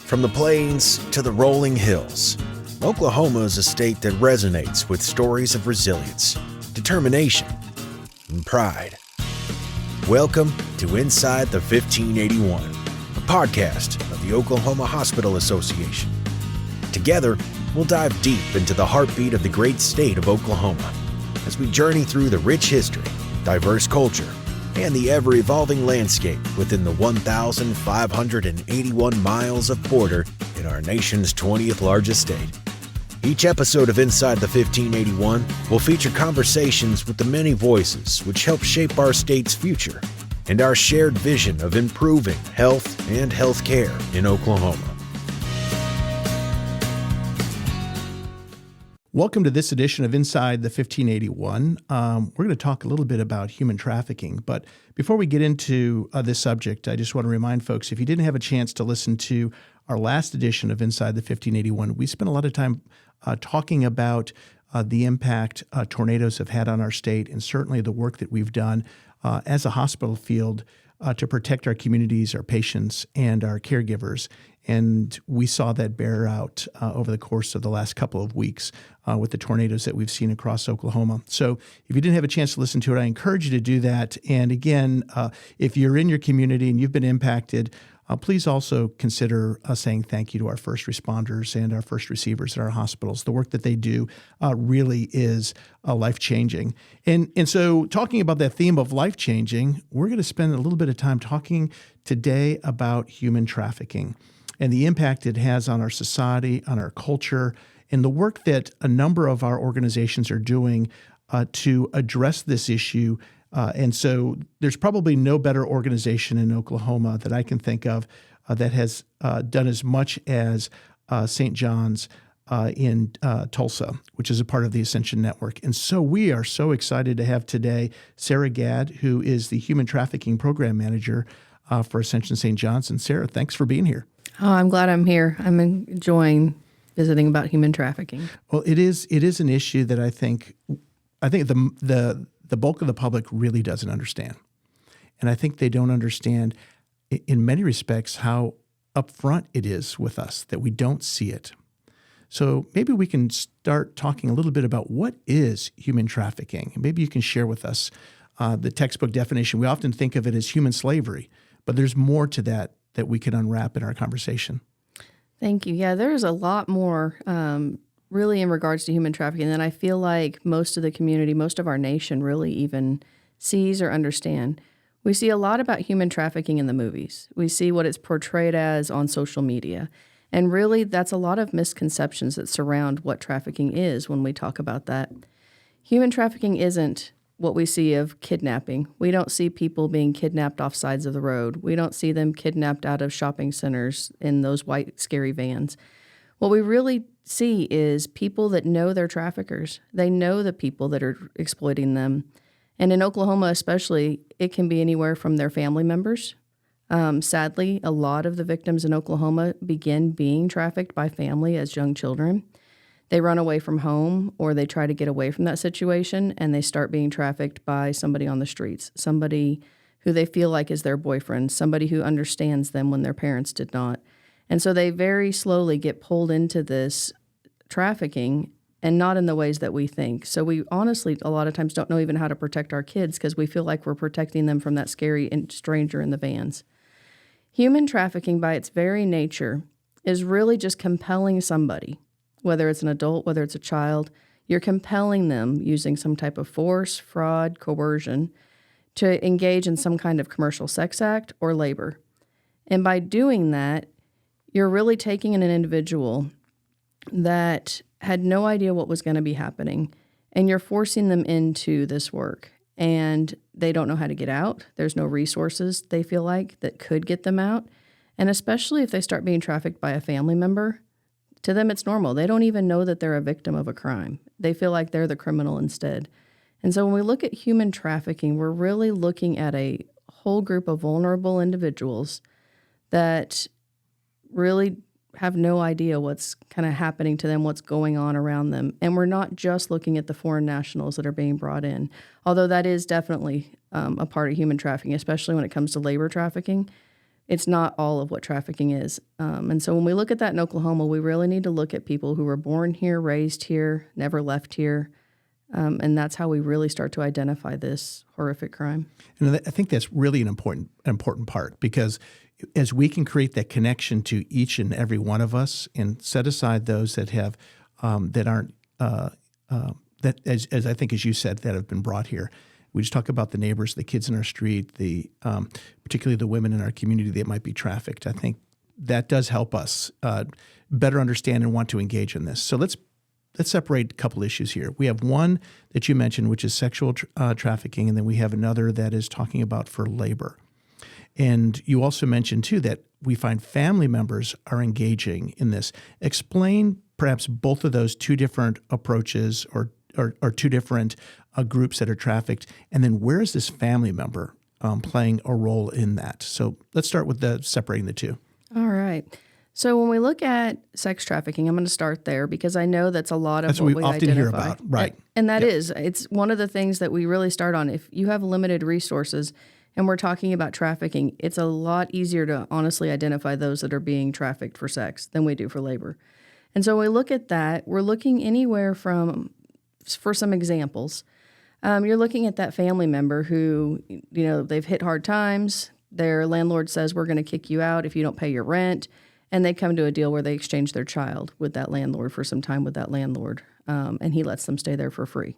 From the plains to the rolling hills, Oklahoma is a state that resonates with stories of resilience, determination, and pride. Welcome to Inside the 1581, a podcast of the Oklahoma Hospital Association. Together, we'll dive deep into the heartbeat of the great state of Oklahoma as we journey through the rich history, diverse culture, and the ever-evolving landscape within the 1,581 miles of border in our nation's 20th largest state. Each episode of Inside the 1581 will feature conversations with the many voices which help shape our state's future and our shared vision of improving health and healthcare in Oklahoma. Welcome to this edition of Inside the 1581. We're going to talk a little bit about human trafficking, but before we get into this subject, I just want to remind folks, if you didn't have a chance to listen to our last edition of Inside the 1581, we spent a lot of time talking about the impact tornadoes have had on our state, and certainly the work that we've done as a hospital field to protect our communities, our patients, and our caregivers. And we saw that bear out over the course of the last couple of weeks with the tornadoes that we've seen across Oklahoma. So if you didn't have a chance to listen to it, I encourage you to do that. And again, if you're in your community and you've been impacted, please also consider saying thank you to our first responders and our first receivers at our hospitals. The work that they do really is life-changing. And so talking about that theme of life-changing, we're going to spend a little bit of time talking today about human trafficking and the impact it has on our society, on our culture, and the work that a number of our organizations are doing to address this issue. And so there's probably no better organization in Oklahoma that I can think of that has done as much as St. John's in Tulsa, which is a part of the Ascension Network. And so we are so excited to have today Sarah Gadd, who is the Human Trafficking Program Manager for Ascension St. John's. And Sarah, thanks for being here. Oh, I'm glad I'm here. I'm enjoying visiting about human trafficking. Well, it is an issue that I think the bulk of the public really doesn't understand. And I think they don't understand in many respects how upfront it is with us that we don't see it. So maybe we can start talking a little bit about what is human trafficking. Maybe you can share with us the textbook definition. We often think of it as human slavery, but there's more to that we can unwrap in our conversation. Thank you. Yeah, there's a lot more really in regards to human trafficking than I feel like most of the community, most of our nation really even sees or understand. We see a lot about human trafficking in the movies. We see what it's portrayed as on social media. And really, that's a lot of misconceptions that surround what trafficking is when we talk about that. Human trafficking isn't what we see of kidnapping. We don't see people being kidnapped off sides of the road. We don't see them kidnapped out of shopping centers in those white, scary vans. What we really see is people that know they're traffickers. They know the people that are exploiting them. And in Oklahoma especially, it can be anywhere from their family members. Sadly, a lot of the victims in Oklahoma begin being trafficked by family as young children. They run away from home or they try to get away from that situation and they start being trafficked by somebody on the streets, somebody who they feel like is their boyfriend, somebody who understands them when their parents did not. And so they very slowly get pulled into this trafficking and not in the ways that we think. So we honestly, a lot of times don't know even how to protect our kids because we feel like we're protecting them from that scary stranger in the vans. Human trafficking by its very nature is really just compelling somebody, whether it's an adult, whether it's a child, you're compelling them using some type of force, fraud, coercion to engage in some kind of commercial sex act or labor. And by doing that, you're really taking in an individual that had no idea what was going to be happening, and you're forcing them into this work. And they don't know how to get out. There's no resources, they feel like, that could get them out. And especially if they start being trafficked by a family member, to them, it's normal. They don't even know that they're a victim of a crime. They feel like they're the criminal instead. And so when we look at human trafficking, we're really looking at a whole group of vulnerable individuals that really have no idea what's kind of happening to them, what's going on around them. And we're not just looking at the foreign nationals that are being brought in, although that is definitely a part of human trafficking, especially when it comes to labor trafficking. it's not all of what trafficking is. And so when we look at that in Oklahoma, we really need to look at people who were born here, raised here, never left here. And that's how we really start to identify this horrific crime. And I think that's really an important part, because as we can create that connection to each and every one of us and set aside those that have that aren't that as I think, as you said, that have been brought here. We just talk about the neighbors, the kids in our street, the particularly the women in our community that might be trafficked. I think that does help us better understand and want to engage in this. So let's separate a couple issues here. We have one that you mentioned, which is sexual trafficking, and then we have another that is talking about for labor. And you also mentioned, too, that we find family members are engaging in this. Explain perhaps both of those two different approaches or two different groups that are trafficked, and then where is this family member playing a role in that? So let's start with separating the two. All right. So when we look at sex trafficking, I'm going to start there because I know that's a lot of that's what we we often identify. hear about, right? And that is, it's one of the things that we really start on. If you have limited resources and we're talking about trafficking, it's a lot easier to honestly identify those that are being trafficked for sex than we do for labor. And so when we look at that, we're looking anywhere from, for some examples, you're looking at that family member who, they've hit hard times. Their landlord says, we're going to kick you out if you don't pay your rent. And they come to a deal where they exchange their child with that landlord for some time with that landlord, and he lets them stay there for free.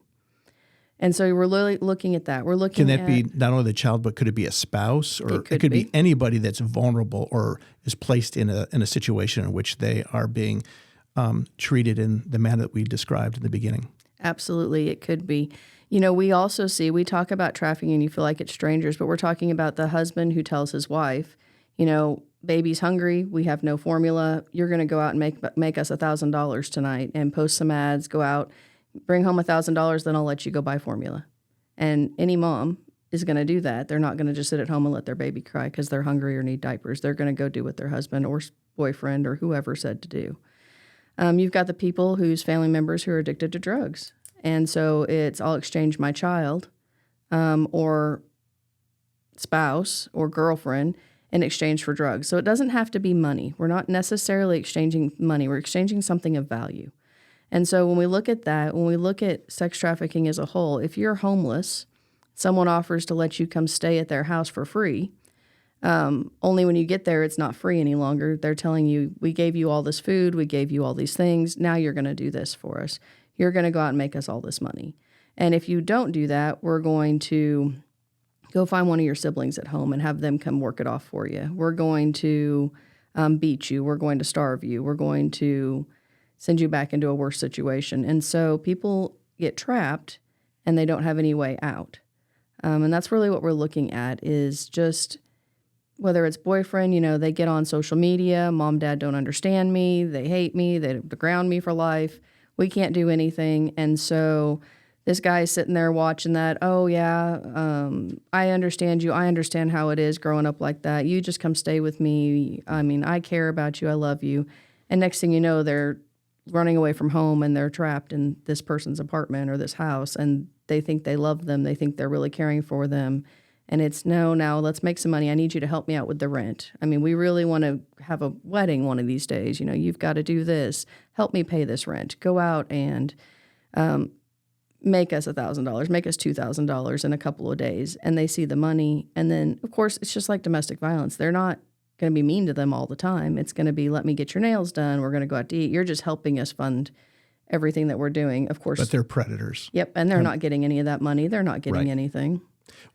And so we're really looking at that. We're looking Can that be not only the child, but could it be a spouse, or it could be anybody that's vulnerable or is placed in a situation in which they are being treated in the manner that we described in the beginning? Absolutely, it could be. We also we talk about trafficking and you feel like it's strangers, but we're talking about the husband who tells his wife, baby's hungry, we have no formula, you're going to go out and make us $1,000 tonight and post some ads, go out, bring home $1,000, then I'll let you go buy formula. And any mom is going to do that. They're not going to just sit at home and let their baby cry because they're hungry or need diapers. They're going to go do what their husband or boyfriend or whoever said to do. You've got the people whose family members who are addicted to drugs. And so it's, I'll exchange my child or spouse or girlfriend in exchange for drugs. So it doesn't have to be money. We're not necessarily exchanging money. We're exchanging something of value. And so when we look at that, when we look at sex trafficking as a whole, if you're homeless, someone offers to let you come stay at their house for free. Only when you get there, it's not free any longer. They're telling you, we gave you all this food, we gave you all these things, now you're going to do this for us. You're going to go out and make us all this money. And if you don't do that, we're going to go find one of your siblings at home and have them come work it off for you. We're going to beat you. We're going to starve you. We're going to send you back into a worse situation. And so people get trapped and they don't have any way out. And that's really what we're looking at is just whether it's boyfriend, they get on social media, mom, dad don't understand me, they hate me, they ground me for life, we can't do anything. And so this guy is sitting there watching that. Oh, yeah, I understand you. I understand how it is growing up like that. You just come stay with me. I mean, I care about you. I love you. And next thing you know, they're running away from home and they're trapped in this person's apartment or this house. And they think they love them. They think they're really caring for them. And it's, no, now let's make some money. I need you to help me out with the rent. I mean, we really want to have a wedding one of these days. You've got to do this. Help me pay this rent. Go out and make us $1,000, make us $2,000 in a couple of days. And they see the money. And then, of course, it's just like domestic violence. They're not going to be mean to them all the time. It's going to be, let me get your nails done. We're going to go out to eat. You're just helping us fund everything that we're doing. Of course. But they're predators. Yep. And they're not getting any of that money. They're not getting anything.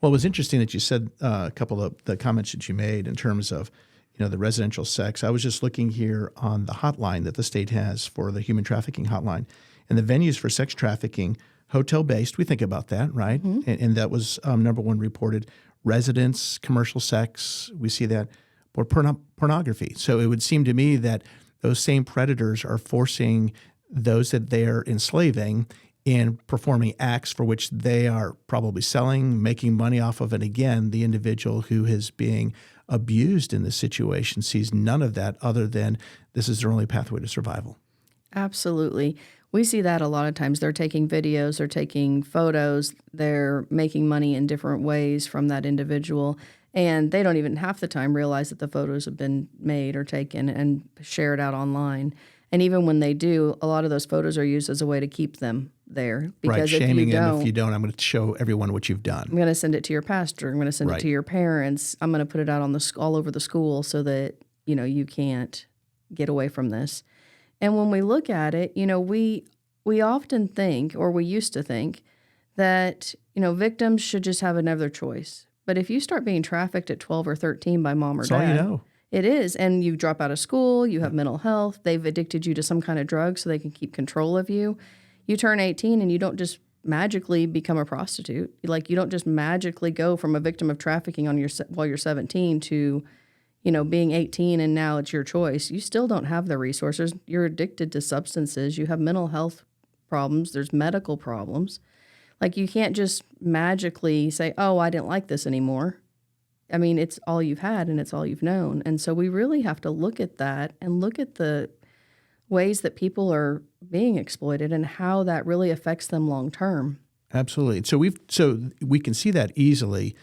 Well, it was interesting that you said a couple of the comments that you made in terms of, the residential sex. I was just looking here on the hotline that the state has for the human trafficking hotline, and the venues for sex trafficking, hotel-based, we think about that, right? Mm-hmm. And that was number one reported. Residence, commercial sex, we see that, or pornography. So it would seem to me that those same predators are forcing those that they're enslaving in performing acts for which they are probably selling, making money off of. And again, the individual who is being abused in this situation sees none of that other than this is their only pathway to survival. Absolutely. We see that a lot of times. They're taking videos, they're taking photos, they're making money in different ways from that individual. And they don't even half the time realize that the photos have been made or taken and shared out online. And even when they do, a lot of those photos are used as a way to keep them there. Because right, shaming them. If you don't, don't, I'm going to show everyone what you've done. I'm going to send it to your pastor. I'm going to send Right. it to your parents. I'm going to put it out on all over the school so that, you can't get away from this. And when we look at it, we often think, or we used to think, that, victims should just have another choice. But if you start being trafficked at 12 or 13 by mom or That's dad, all you know. it is. And you drop out of school, you have mental health, they've addicted you to some kind of drug so they can keep control of you. You turn 18 and you don't just magically become a prostitute. Like, you don't just magically go from a victim of trafficking while you're 17 to, being 18 and now it's your choice. You still don't have the resources. You're addicted to substances. You have mental health problems. There's medical problems. Like, you can't just magically say, oh, I didn't like this anymore. I mean, it's all you've had and it's all you've known. And so we really have to look at that and look at the ways that people are being exploited and how that really affects them long term. Absolutely. So we can see that easily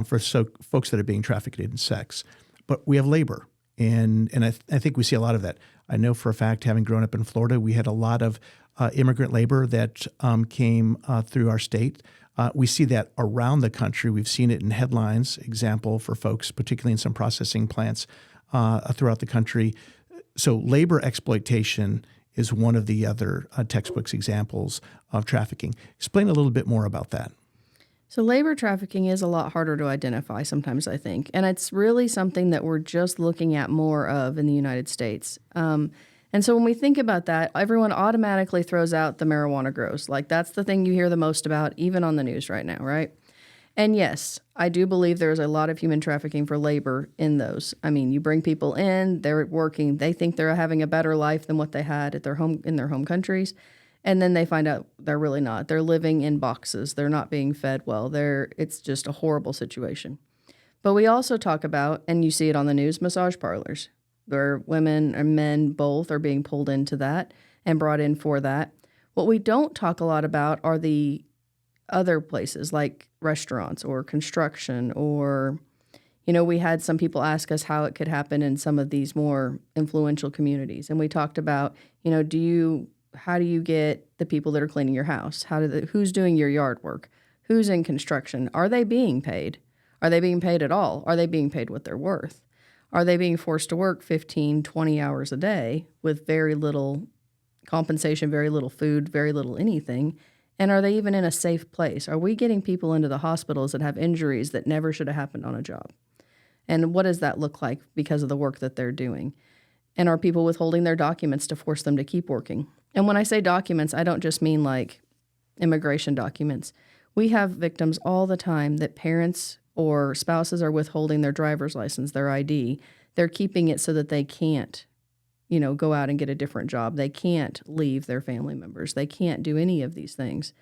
for folks that are being trafficked in sex. But we have labor, and I think we see a lot of that. I know for a fact, having grown up in Florida, we had a lot of immigrant labor that came through our state. We see that around the country. We've seen it in headlines, example for folks, particularly in some processing plants throughout the country. So labor exploitation is one of the other textbooks examples of trafficking. Explain a little bit more about that. So labor trafficking is a lot harder to identify sometimes, I think. And it's really something that we're just looking at more of in the United States. And so when we think about that, everyone automatically throws out the marijuana grows. Like, that's the thing you hear the most about, even on the news right now, right? And yes, I do believe there's a lot of human trafficking for labor in those. I mean, you bring people in, they're working, they think they're having a better life than what they had at in their home countries. And then they find out they're really not. They're living in boxes. They're not being fed well. It's just a horrible situation. But we also talk about, and you see it on the news, massage parlors, where women and men both are being pulled into that and brought in for that. What we don't talk a lot about are the other places like restaurants or construction or, we had some people ask us how it could happen in some of these more influential communities. And we talked about, how do you get the people that are cleaning your house? Who's doing your yard work? Who's in construction? Are they being paid? Are they being paid at all? Are they being paid what they're worth? Are they being forced to work 15, 20 hours a day with very little compensation, very little food, very little anything? And are they even in a safe place? Are we getting people into the hospitals that have injuries that never should have happened on a job? And what does that look like because of the work that they're doing? And are people withholding their documents to force them to keep working? And when I say documents, I don't just mean like immigration documents. We have victims all the time that parents or spouses are withholding their driver's license, their ID. They're keeping it so that they can't, go out and get a different job. They can't leave their family members. They can't do any of these things.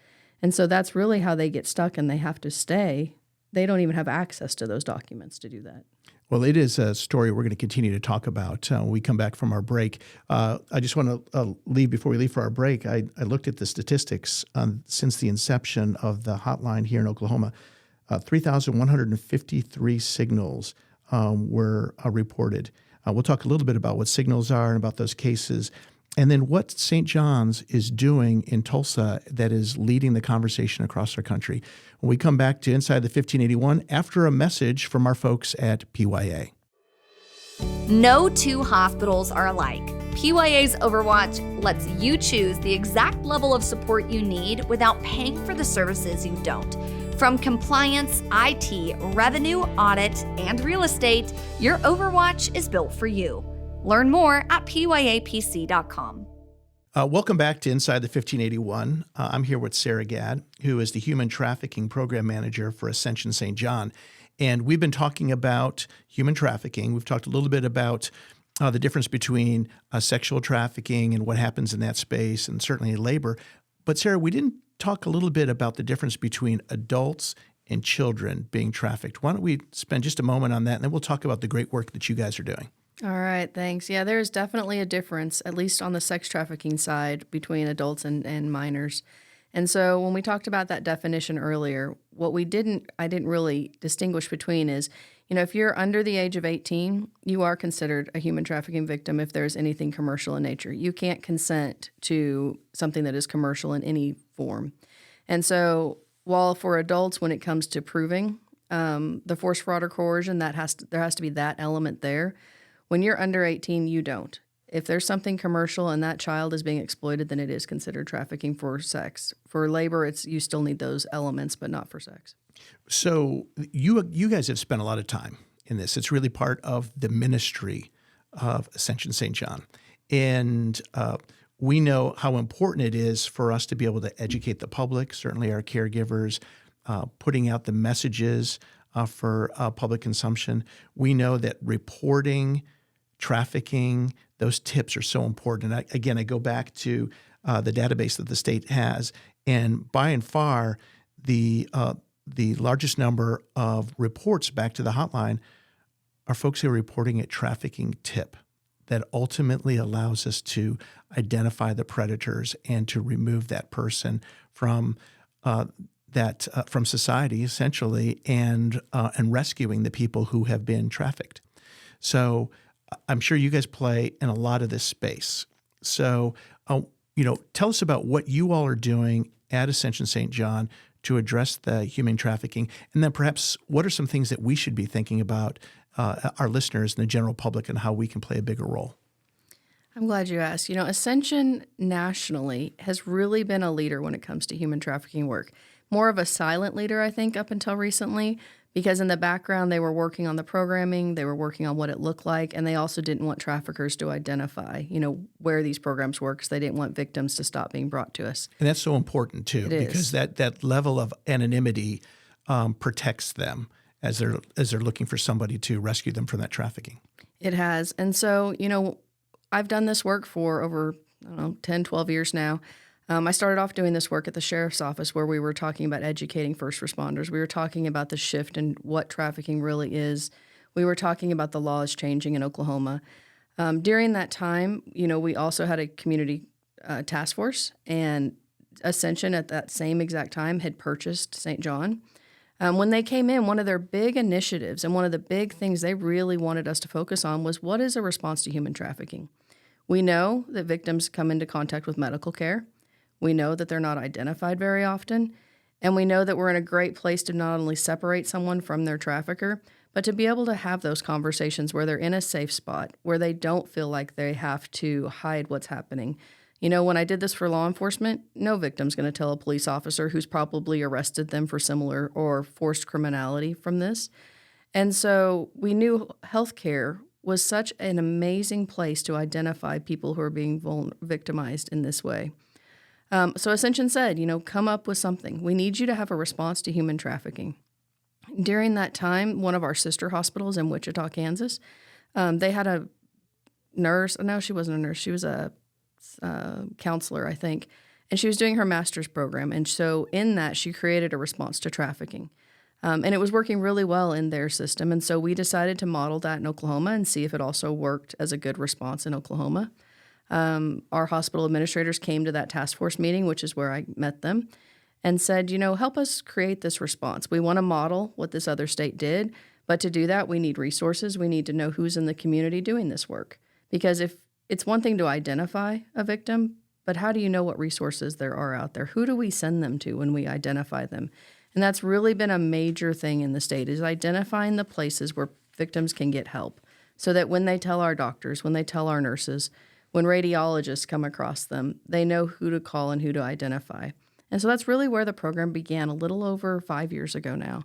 And so that's really how they get stuck and they have to stay. They don't even have access to those documents to do that. Well, it is a story we're going to continue to talk about when we come back from our break. I just want to leave before we leave for our break. I looked at the statistics since the inception of the hotline here in Oklahoma. 3,153 signals were reported. We'll talk a little bit about what signals are and about those cases, and then what St. John's is doing in Tulsa that is leading the conversation across our country. When we come back to Inside the 1581 after a message from our folks at PYA. No two hospitals are alike. PYA's Overwatch lets you choose the exact level of support you need without paying for the services you don't. From compliance, IT, revenue, audit, and real estate, your Overwatch is built for you. Learn more at pyapc.com. Welcome back to Inside the 1581. I'm here with Sarah Gadd, who is the Human Trafficking Program Manager for Ascension St. John. And we've been talking about human trafficking. We've talked a little bit about the difference between sexual trafficking and what happens in that space, and certainly labor. But Sarah, we didn't talk a little bit about the difference between adults and children being trafficked. Why don't we spend just a moment on that, and then we'll talk about the great work that you guys are doing. All right, thanks. Yeah, there's definitely a difference, at least on the sex trafficking side, between adults and minors. And so when we talked about that definition earlier, what I didn't really distinguish between is If you're under the age of 18, you are considered a human trafficking victim if there's anything commercial in nature. You can't consent to something that is commercial in any form. And so while for adults, when it comes to proving the force, fraud, or coercion, there has to be that element there. When you're under 18, you don't. If there's something commercial and that child is being exploited, then it is considered trafficking for sex. For labor, you still need those elements, but not for sex. So you guys have spent a lot of time in this. It's really part of the ministry of Ascension St. John. And we know how important it is for us to be able to educate the public, certainly our caregivers, putting out the messages for public consumption. We know that reporting, trafficking, those tips are so important. And I go back to the database that the state has, and by and far, the largest number of reports back to the hotline are folks who are reporting a trafficking tip that ultimately allows us to identify the predators and to remove that person from from society, essentially, and rescuing the people who have been trafficked. So I'm sure you guys play in a lot of this space. So, tell us about what you all are doing at Ascension St. John to address the human trafficking, and then perhaps what are some things that we should be thinking about, our listeners and the general public, and how we can play a bigger role. I'm glad you asked. Ascension nationally has really been a leader when it comes to human trafficking work. More of a silent leader, I think, up until recently, because in the background they were working on the programming, they were working on what it looked like, and they also didn't want traffickers to identify, where these programs were, because they didn't want victims to stop being brought to us. And that's so important too, because that level of anonymity protects them as they're looking for somebody to rescue them from that trafficking. It has. And so, I've done this work for over, 10, 12 years now. I started off doing this work at the sheriff's office, where we were talking about educating first responders. We were talking about the shift in what trafficking really is. We were talking about the laws changing in Oklahoma. During that time, we also had a community task force, and Ascension at that same exact time had purchased St. John. When they came in, one of their big initiatives and one of the big things they really wanted us to focus on was, what is a response to human trafficking? We know that victims come into contact with medical care. We know that they're not identified very often. And we know that we're in a great place to not only separate someone from their trafficker, but to be able to have those conversations where they're in a safe spot, where they don't feel like they have to hide what's happening. When I did this for law enforcement, no victim's going to tell a police officer who's probably arrested them for similar or forced criminality from this. And so we knew healthcare was such an amazing place to identify people who are being victimized in this way. So Ascension said, come up with something. We need you to have a response to human trafficking. During that time, one of our sister hospitals in Wichita, Kansas, they had a nurse. No, she wasn't a nurse. She was a counselor, I think, and she was doing her master's program. And so in that, she created a response to trafficking. And it was working really well in their system. And so we decided to model that in Oklahoma and see if it also worked as a good response in Oklahoma. Our hospital administrators came to that task force meeting, which is where I met them, and said, help us create this response. We want to model what this other state did, but to do that, we need resources. We need to know who's in the community doing this work. Because if it's one thing to identify a victim, but how do you know what resources there are out there? Who do we send them to when we identify them? And that's really been a major thing in the state, is identifying the places where victims can get help, so that when they tell our doctors, when they tell our nurses, when radiologists come across them, they know who to call and who to identify. And so that's really where the program began a little over 5 years ago now.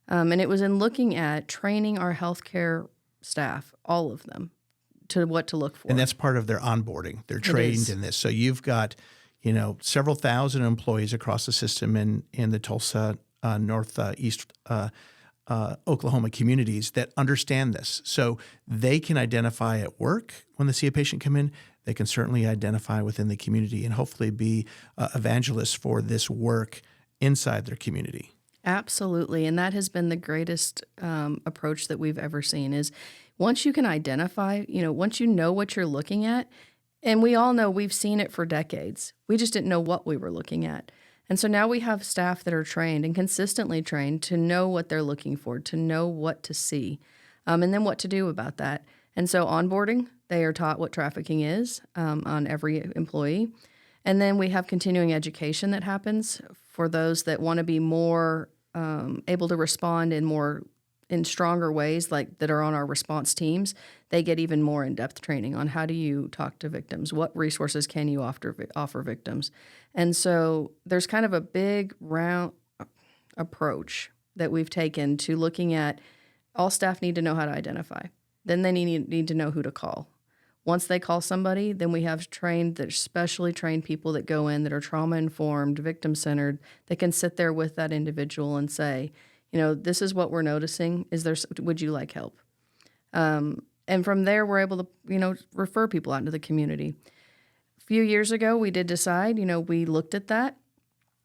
And it was in looking at training our healthcare staff, all of them, to what to look for. And that's part of their onboarding. They're trained in this. So you've got, several thousand employees across the system in the Tulsa, northeast Oklahoma communities that understand this. So they can identify at work when they see a patient come in. They can certainly identify within the community and hopefully be evangelists for this work inside their community. Absolutely. And that has been the greatest approach that we've ever seen, is once you can identify, once you know what you're looking at, and we all know we've seen it for decades. We just didn't know what we were looking at. And so now we have staff that are trained and consistently trained to know what they're looking for, to know what to see, and then what to do about that. And so onboarding, they are taught what trafficking is on every employee. And then we have continuing education that happens for those that want to be more able to respond in stronger ways, like that are on our response teams. They get even more in-depth training on how do you talk to victims, what resources can you offer victims. And so there's kind of a big round approach that we've taken to looking at all staff need to know how to identify. Then they need to know who to call. Once they call somebody, then we have specially trained people that go in that are trauma-informed, victim-centered, that can sit there with that individual and say, this is what we're noticing. Would you like help? And from there, we're able to, refer people out into the community. A few years ago, we did decide, we looked at that.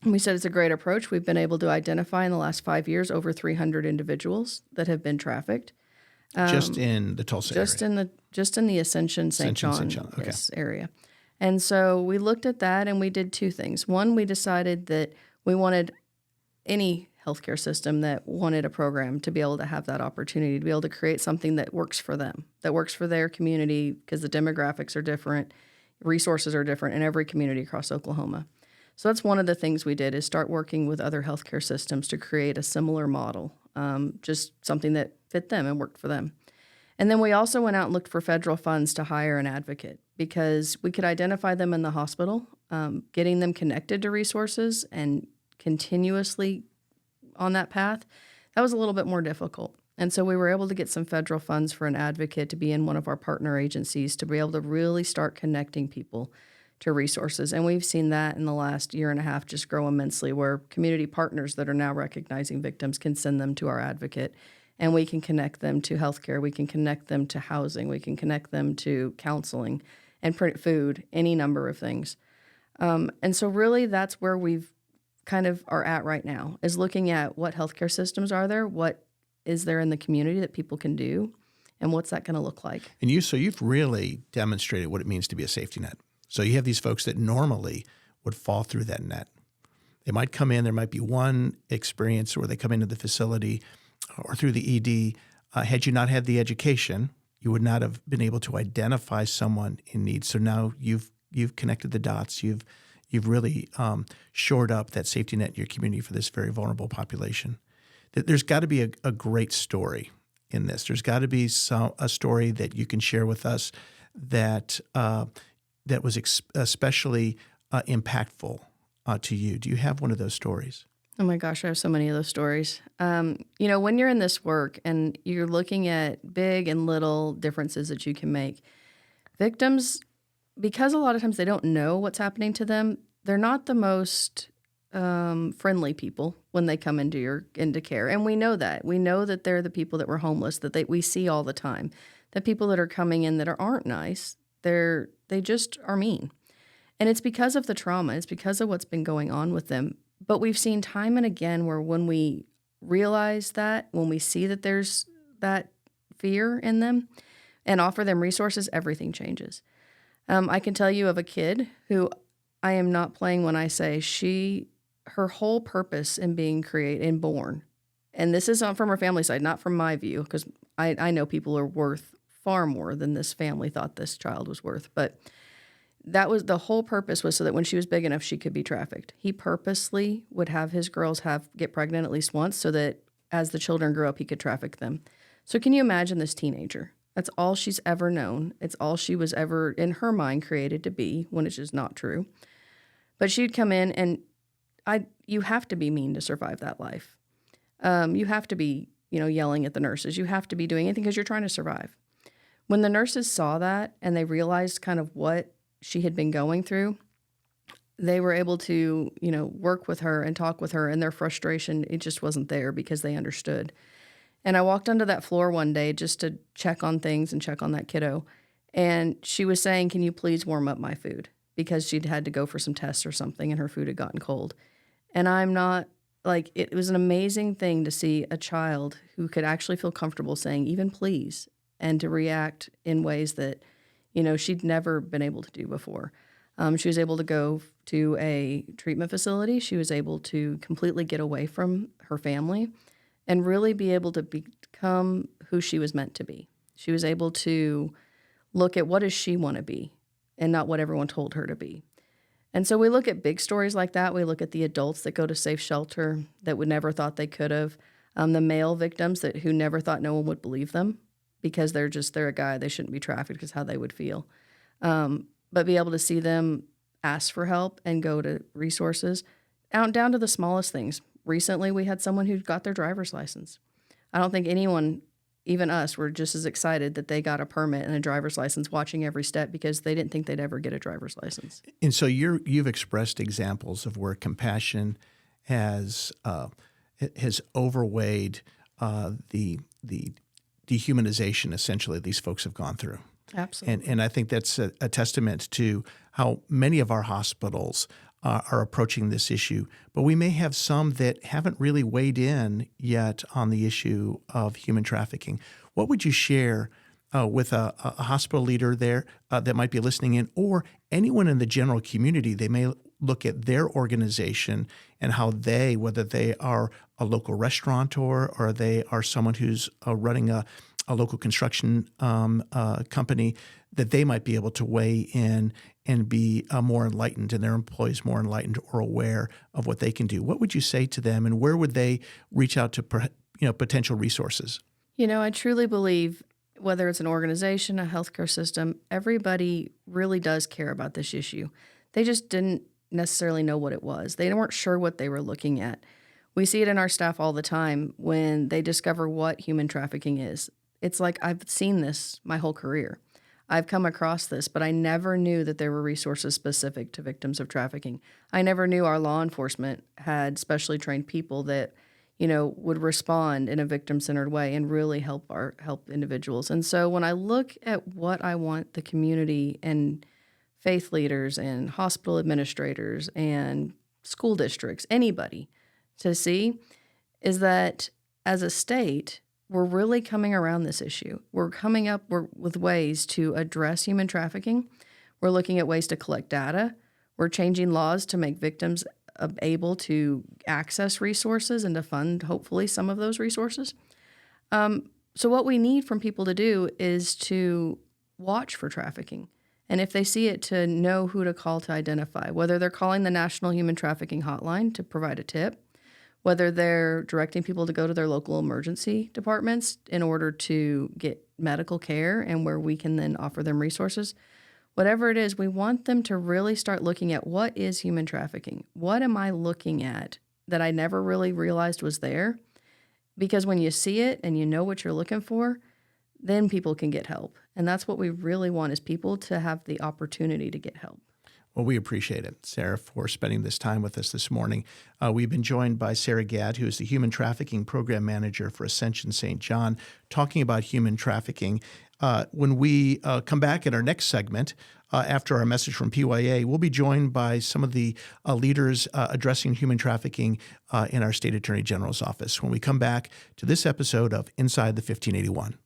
And we said it's a great approach. We've been able to identify in the last 5 years over 300 individuals that have been trafficked. Just in the Tulsa area? Just in the Ascension St. John, okay. area. And so we looked at that and we did two things. One, we decided that we wanted any healthcare system that wanted a program to be able to have that opportunity, to be able to create something that works for them, that works for their community, because the demographics are different, resources are different in every community across Oklahoma. So that's one of the things we did, is start working with other healthcare systems to create a similar model, just something that fit them and worked for them. And then we also went out and looked for federal funds to hire an advocate, because we could identify them in the hospital, getting them connected to resources and continuously on that path. That was a little bit more difficult. And so we were able to get some federal funds for an advocate to be in one of our partner agencies to be able to really start connecting people to resources. And we've seen that in the last year and a half just grow immensely, where community partners that are now recognizing victims can send them to our advocate, and we can connect them to healthcare, we can connect them to housing, we can connect them to counseling and food, any number of things. And so really that's where we've kind of are at right now, is looking at what healthcare systems are there, what is there in the community that people can do, and what's that going to look like. And you've really demonstrated what it means to be a safety net. So you have these folks that normally would fall through that net. They might come in, there might be one experience where they come into the facility or through the ED. Had you not had the education, you would not have been able to identify someone in need. So now you've connected the dots. You've really shored up that safety net in your community for this very vulnerable population. There's got to be a great story in this. There's got to be a story that you can share with us that was especially impactful to you. Do you have one of those stories? Oh my gosh, I have so many of those stories. When you're in this work and you're looking at big and little differences that you can make, victims, because a lot of times they don't know what's happening to them, they're not the most friendly people when they come into care. And we know that. We know that they're the people that were homeless, that we see all the time. The people that are coming in that aren't nice, they just are mean. And it's because of the trauma. It's because of what's been going on with them. But we've seen time and again where when we realize that, when we see that there's that fear in them and offer them resources, everything changes. I can tell you of a kid who I am not playing when I say her whole purpose in being created and born, and this is from her family side, not from my view, because I know people are worth far more than this family thought this child was worth, but that was the whole purpose, was so that when she was big enough, she could be trafficked. He purposely would have his girls get pregnant at least once so that as the children grew up, he could traffic them. So can you imagine this teenager? That's all she's ever known. It's all she was ever, in her mind, created to be, when it's just not true. But she'd come in, and you have to be mean to survive that life. You have to be, yelling at the nurses. You have to be doing anything because you're trying to survive. When the nurses saw that and they realized kind of what she had been going through, they were able to, work with her and talk with her, and their frustration, it just wasn't there because they understood. And I walked onto that floor one day just to check on things and check on that kiddo. And she was saying, "Can you please warm up my food?" Because she'd had to go for some tests or something and her food had gotten cold. And I'm not, it was an amazing thing to see a child who could actually feel comfortable saying even please, and to react in ways that, she'd never been able to do before. She was able to go to a treatment facility. She was able to completely get away from her family and really be able to become who she was meant to be. She was able to look at what does she want to be and not what everyone told her to be. And so we look at big stories like that. We look at the adults that go to safe shelter that would never thought they could have, the male victims who never thought no one would believe them because they're a guy, they shouldn't be trafficked because how they would feel. But be able to see them ask for help and go to resources down to the smallest things. Recently, we had someone who got their driver's license. I don't think anyone, even us, were just as excited that they got a permit and a driver's license, watching every step because they didn't think they'd ever get a driver's license. And so you've expressed examples of where compassion has overweighed the dehumanization, essentially, these folks have gone through. Absolutely. And I think that's a testament to how many of our hospitals are approaching this issue. But we may have some that haven't really weighed in yet on the issue of human trafficking. What would you share with a hospital leader there that might be listening in, or anyone in the general community? They may look at their organization and how whether they are a local restaurateur or they are someone who's running a local construction company, that they might be able to weigh in and be more enlightened, and their employees more enlightened or aware of what they can do. What would you say to them, and where would they reach out to potential resources? I truly believe whether it's an organization, a healthcare system, everybody really does care about this issue. They just didn't necessarily know what it was. They weren't sure what they were looking at. We see it in our staff all the time when they discover what human trafficking is. It's like, I've seen this my whole career. I've come across this, but I never knew that there were resources specific to victims of trafficking. I never knew our law enforcement had specially trained people that, would respond in a victim-centered way and really help individuals. And so when I look at what I want the community and faith leaders and hospital administrators and school districts, anybody, to see, is that as a state, we're really coming around this issue. We're coming up with ways to address human trafficking. We're looking at ways to collect data. We're changing laws to make victims able to access resources and to fund, hopefully, some of those resources. So what we need from people to do is to watch for trafficking. And if they see it, to know who to call to identify, whether they're calling the National Human Trafficking Hotline to provide a tip, whether they're directing people to go to their local emergency departments in order to get medical care and where we can then offer them resources. Whatever it is, we want them to really start looking at what is human trafficking? What am I looking at that I never really realized was there? Because when you see it and you know what you're looking for, then people can get help. And that's what we really want, is people to have the opportunity to get help. Well, we appreciate it, Sarah, for spending this time with us this morning. We've been joined by Sarah Gadd, who is the Human Trafficking Program Manager for Ascension St. John, talking about human trafficking. When we come back in our next segment, after our message from PYA, we'll be joined by some of the leaders addressing human trafficking in our State Attorney General's office when we come back to this episode of Inside the 1581.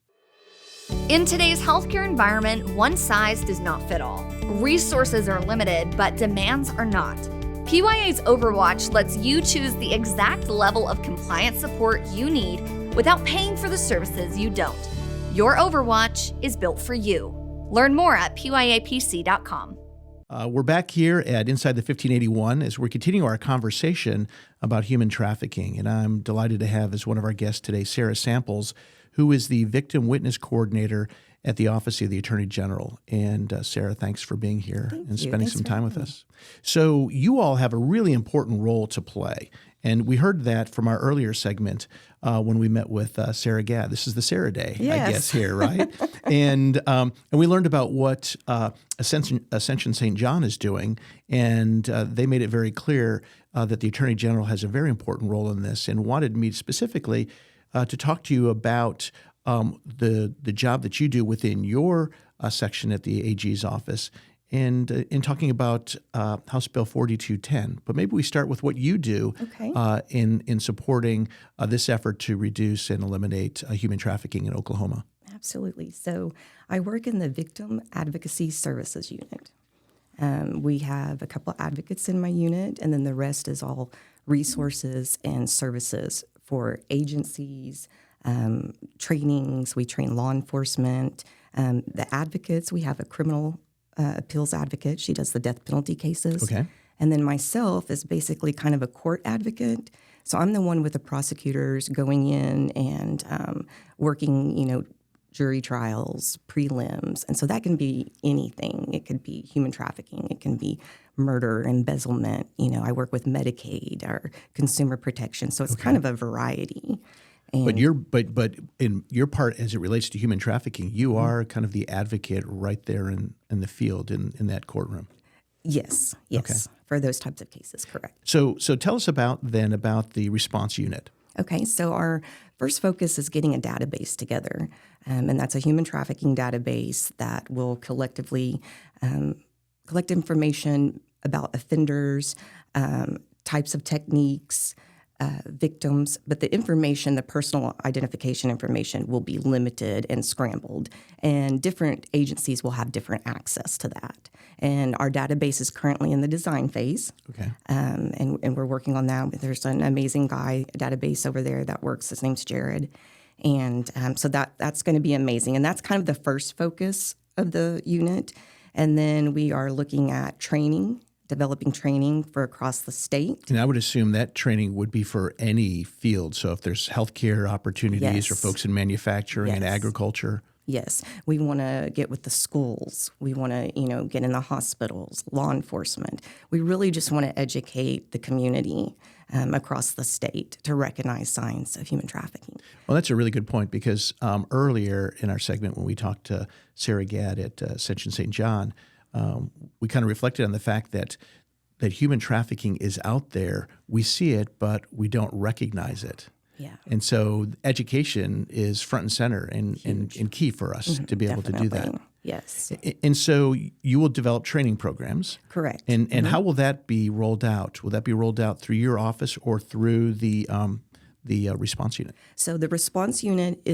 In today's healthcare environment, one size does not fit all. Resources are limited, but demands are not. PYA's Overwatch lets you choose the exact level of compliance support you need without paying for the services you don't. Your Overwatch is built for you. Learn more at pyapc.com. We're back here at Inside the 1581 as we're continuing our conversation about human trafficking. And I'm delighted to have as one of our guests today, Sarah Samples, who is the Victim Witness Coordinator at the Office of the Attorney General. And Sarah, thanks for being here and spending some time with us. So you all have a really important role to play. And we heard that from our earlier segment when we met with Sarah Gadd. This is the Sarah Day, I guess, here, right? and we learned about what Ascension St. John is doing, and they made it very clear that the Attorney General has a very important role in this, and wanted me specifically to talk to you about the job that you do within your section at the AG's office, and in talking about House Bill 4210. But maybe we start with what you do in supporting this effort to reduce and eliminate human trafficking in Oklahoma. Absolutely. So I work in the Victim Advocacy Services Unit. We have a couple advocates in my unit, and then the rest is all resources and services for agencies, trainings. We train law enforcement. The advocates, we have a criminal appeals advocate. She does the death penalty cases. Okay. And then myself is basically kind of a court advocate. So I'm the one with the prosecutors going in and working, jury trials, prelims. And so that can be anything. It could be human trafficking. It can be murder, embezzlement. I work with Medicaid or consumer protection. So it's kind of a variety. And But in your part, as it relates to human trafficking, you are kind of the advocate right there in the field in that courtroom. Yes, Okay. for those types of cases, correct. So tell us about the response unit. Okay, so our first focus is getting a database together, and that's a human trafficking database that will collectively collect information about offenders, types of techniques, victims, but the information, the personal identification information, will be limited and scrambled, and different agencies will have different access to that. And our database is currently in the design phase, Okay. and we're working on that. There's an amazing guy, a database over there that works. His name's Jared, and so that's going to be amazing. And that's kind of the first focus of the unit. And then we are looking at training, developing training for across the state. And I would assume that training would be for any field. So if there's healthcare opportunities Yes. or folks in manufacturing and Yes. agriculture. Yes, we want to get with the schools. We want to, get in the hospitals, law enforcement. We really just want to educate the community across the state to recognize signs of human trafficking. Well, that's a really good point because earlier in our segment when we talked to Sarah Gadd at Ascension St. John, we kind of reflected on the fact that human trafficking is out there. We see it, but we don't recognize it. Yeah. And so education is front and center and key for us to be able to do that. Definitely. Yes. And so you will develop training programs. Correct. And how will that be rolled out? Will that be rolled out through your office or through the response unit? So the response unit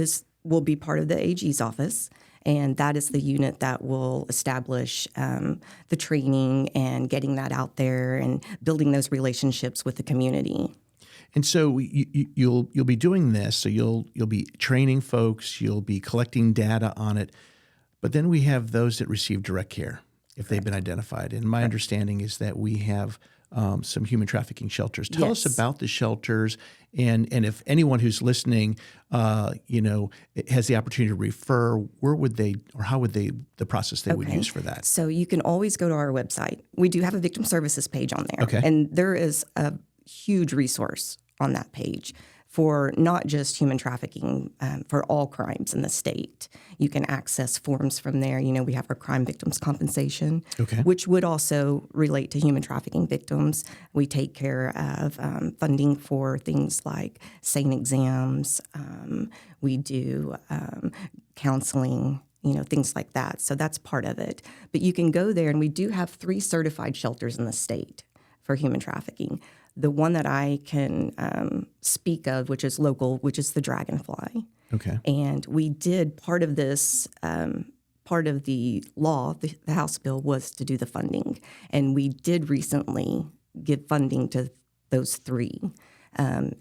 will be part of the AG's office, and that is the unit that will establish the training and getting that out there and building those relationships with the community. And so you'll be doing this. So you'll be training folks. You'll be collecting data on it. But then we have those that receive direct care if they've been identified. And my understanding is that we have some human trafficking shelters. Tell us about the shelters, and if anyone who's listening, has the opportunity to refer, where would they, or how would they, the process they would use for that? So you can always go to our website. We do have a victim services page on there. Okay. And there is a huge resource on that page for not just human trafficking, for all crimes in the state. You can access forms from there. We have our crime victims compensation, Okay. which would also relate to human trafficking victims. We take care of funding for things like SANE exams. We do counseling, things like that. So that's part of it. But you can go there, and we do have 3 certified shelters in the state for human trafficking. The one that I can speak of, which is local, which is the Dragonfly. Okay. And we did part of this, part of the law, the House bill, was to do the funding. And we did recently give funding to those 3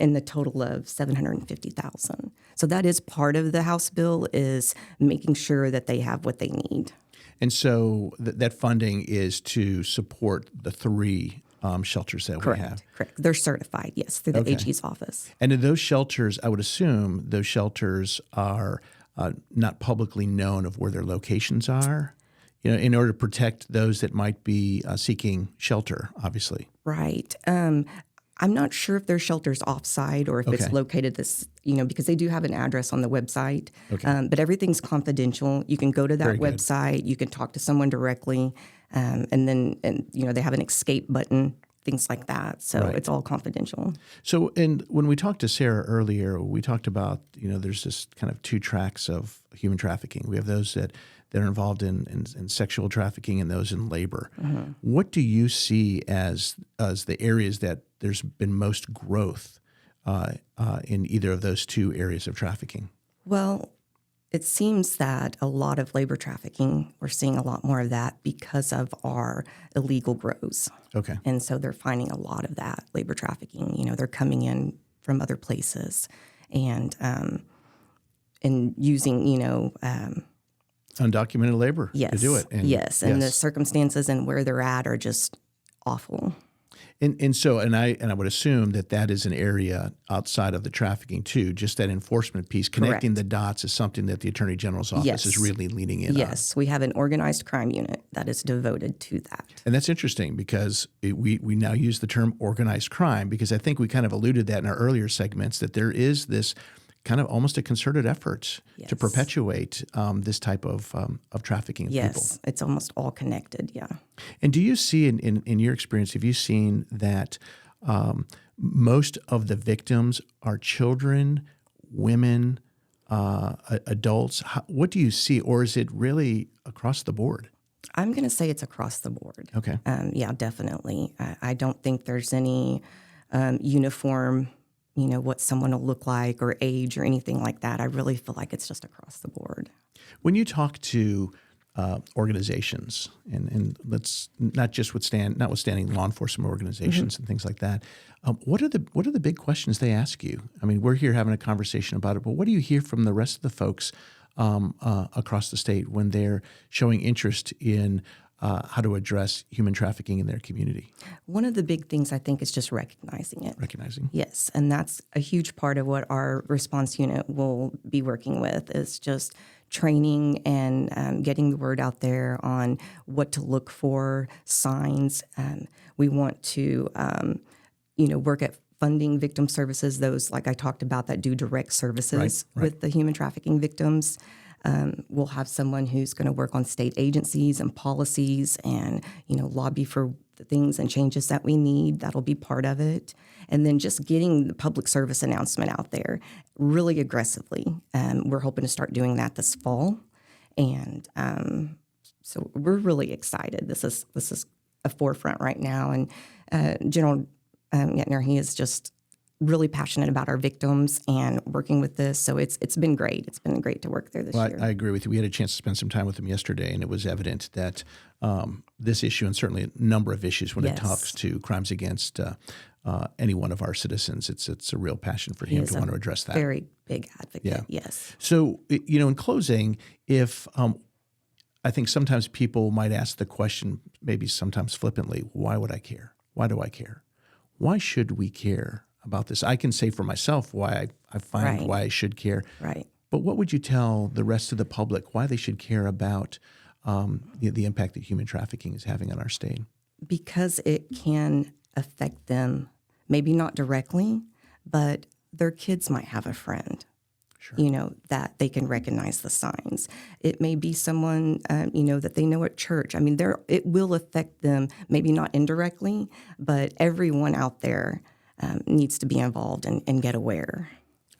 in the total of $750,000. So that is part of the House bill, is making sure that they have what they need. And so that funding is to support the 3 shelters that we have. Correct. They're certified, yes, through the AG's office. And in those shelters, I would assume those shelters are not publicly known of where their locations are, in order to protect those that might be seeking shelter, obviously. Right. I'm not sure if their shelter's offsite or if it's located because they do have an address on the website. Okay. But everything's confidential. You can go to that website. You can talk to someone directly, and they have an escape button, things like that. So it's all confidential. So, and when we talked to Sarah earlier, we talked about, there's this kind of 2 tracks of human trafficking. We have those that are involved in sexual trafficking and those in labor. Mm-hmm. What do you see as the areas that there's been most growth in either of those 2 areas of trafficking? Well, It seems that a lot of labor trafficking, we're seeing a lot more of that because of our illegal grows. Okay. And so they're finding a lot of that labor trafficking. You know, they're coming in from other places and using, Undocumented labor to do it. And the circumstances and where they're at are just awful. And I would assume that is an area outside of the trafficking too. Just that enforcement piece, connecting Correct. the dots, is something that the Attorney General's office is really leaning in on. Yes, we have an organized crime unit that is devoted to that. And that's interesting because we now use the term organized crime because I think we kind of alluded that in our earlier segments that there is this kind of almost a concerted effort to perpetuate this type of trafficking of people. Yes, it's almost all connected, yeah. And do you see in your experience, have you seen that most of the victims are children, women, adults? What do you see? Or is it really across the board? I'm going to say it's across the board. Okay. Yeah, definitely. I don't think there's any uniform, what someone will look like or age or anything like that. I really feel like it's just across the board. When you talk to organizations, and let's notwithstanding law enforcement organizations and things like that, what are the big questions they ask you? I mean, we're here having a conversation about it, but what do you hear from the rest of the folks across the state when they're showing interest in how to address human trafficking in their community? One of the big things I think is just recognizing it. Recognizing. Yes, and that's a huge part of what our response unit will be working with is just training and getting the word out there on what to look for, signs. We want to, work at funding victim services, those like I talked about that do direct services with the human trafficking victims. We'll have someone who's going to work on state agencies and policies and, lobby for the things and changes that we need. That'll be part of it. And then just getting the public service announcement out there really aggressively. We're hoping to start doing that this fall. And so we're really excited. This is a forefront right now. And General Yettner, he is just really passionate about our victims and working with this. So it's been great. It's been great to work there this year. I agree with you. We had a chance to spend some time with him yesterday, and it was evident that this issue and certainly a number of issues when it talks to crimes against any one of our citizens, it's a real passion for him to want to address that. Very big advocate, yes. So, in closing, if I think sometimes people might ask the question, maybe sometimes flippantly, why would I care? Why do I care? Why should we care about this? I can say for myself why I find why I should care. Right. But what would you tell the rest of the public why they should care about the impact that human trafficking is having on our state? Because it can affect them, maybe not directly, but their kids might have a friend, that they can recognize the signs. It may be someone, that they know at church. I mean, it will affect them, maybe not indirectly, but everyone out there needs to be involved and get aware.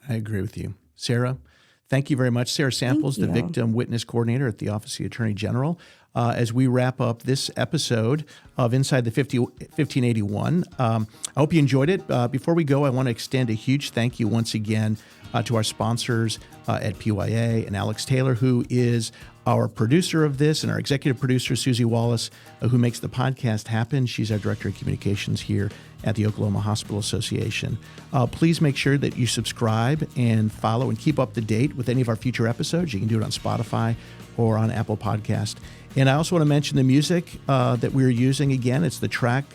I agree with you. Sarah, thank you very much. Sarah Samples, the Victim Witness Coordinator at the Office of the Attorney General. As we wrap up this episode of Inside the 1581, I hope you enjoyed it. Before we go, I want to extend a huge thank you once again to our sponsors at PYA and Alex Taylor, who is our producer of this, and our executive producer, Susie Wallace, who makes the podcast happen. She's our Director of Communications here at the Oklahoma Hospital Association. Please make sure that you subscribe and follow and keep up to date with any of our future episodes. You can do it on Spotify or on Apple Podcast. And I also want to mention the music that we're using. Again, it's the track,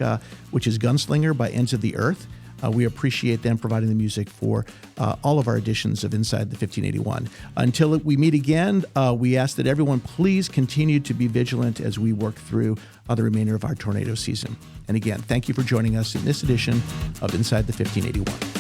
which is Gunslinger by Ends of the Earth. We appreciate them providing the music for all of our editions of Inside the 1581. Until we meet again, we ask that everyone please continue to be vigilant as we work through the remainder of our tornado season. And again, thank you for joining us in this edition of Inside the 1581.